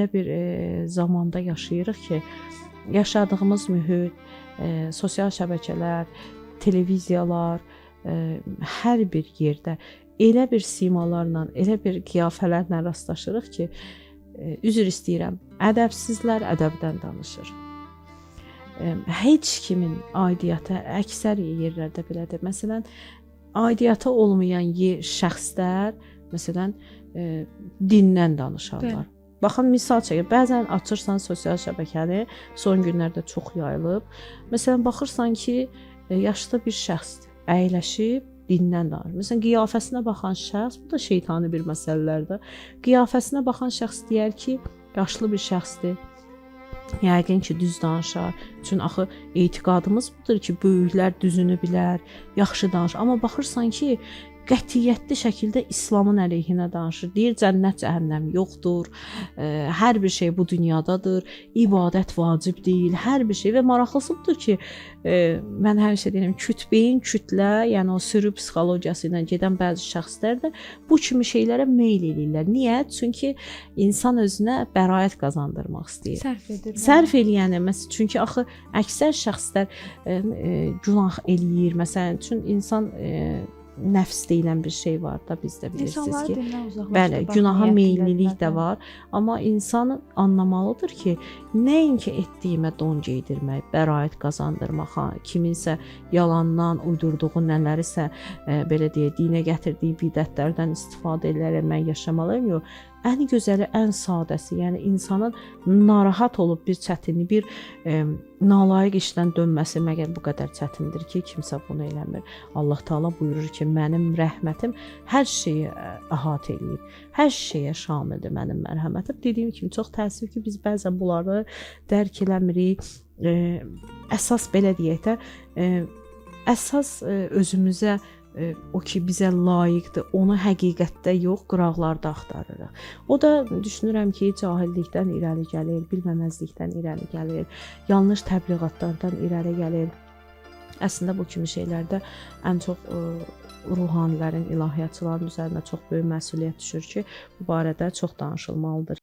Belə bir zamanda yaşayırıq ki, yaşadığımız mühit, sosial şəbəkələr, televiziyalar, hər bir yerdə elə bir simalarla, elə bir qiyafələrlə rastlaşırıq ki, üzr istəyirəm, ədəbsizlər ədəbdən danışır. Heç kimin aidiyyatı əksər yerlərdə belədir. Məsələn, aidiyyatı olmayan şəxslər, məsələn, dindən danışarlar. Baxın, misal çəkək, bəzən açırsan sosial şəbəkəni, son günlərdə çox yayılıb. Məsələn, baxırsan ki, yaşlı bir şəxs əyləşib, dindən danışır. Məsələn, qiyafəsinə baxan şəxs, bu da şeytani bir məsələlərdir. Qiyafəsinə baxan şəxs deyər ki, yaşlı bir şəxsdir. Yəqin ki, düz danışar. Çünki axı etiqadımız budur ki, böyüklər düzünü bilər, yaxşı danışır. Amma baxırsan ki, qətiyyətli şəkildə İslamın əleyhinə danışır. Deyir, cənnət, cəhənnəm yoxdur, hər bir şey bu dünyadadır, ibadət vacib deyil, hər bir şey. Və maraqlısı budur ki, mən həmişə deyirəm, kütbeyin kütlə, yəni o sürü psixologiyası ilə gedən bəzi şəxslər də bu kimi şeylərə meyl edirlər. Niyə? Çünki insan özünə bəraət qazandırmaq istəyir. Sərf edir. Sərf eləyəni, məsələn, çünki axı əksər şəxslər günah eləyir. Məsələn, çünki insan nəfs deyilən bir şey var da, bizdə bilirsiniz ki, bəli, günaha meyillilik də var, amma insan anlamalıdır ki, nəinki etdiyimə don geydirmək, bəraət qazandırmaq, kiminsə yalandan uydurduğu nələrisə, belə deyək, dinə gətirdiyi bidətlərdən istifadə edərək mən yaşamalıyım, yox. Ən gözəli, ən sadəsi, yəni insanın narahat olub bir çətinlik, bir nalayiq işdən dönməsi məgər bu qədər çətindir ki, kimsə bunu eləmir. Allah Taala buyurur ki, mənim rəhmətim hər şeyi əhatə eləyir, hər şeyə şamildir mənim mərhəmətim. Dediyim kimi, çox təəssüf ki, biz bəzən bunları dərk eləmirik. Əsas belə deyək də, əsas özümüzə o ki, bizə layiqdir, onu həqiqətdə yox, qıraqlarda axtarırıq. O da düşünürəm ki, cahillikdən irəli gəlir, bilməməzlikdən irəli gəlir, yanlış təbliğatlardan irəli gəlir. Əslində bu kimi şeylərdə ən çox ruhanilərin, ilahiyyatçıların üzərinə çox böyük məsuliyyət düşür ki, bu barədə çox danışılmalıdır.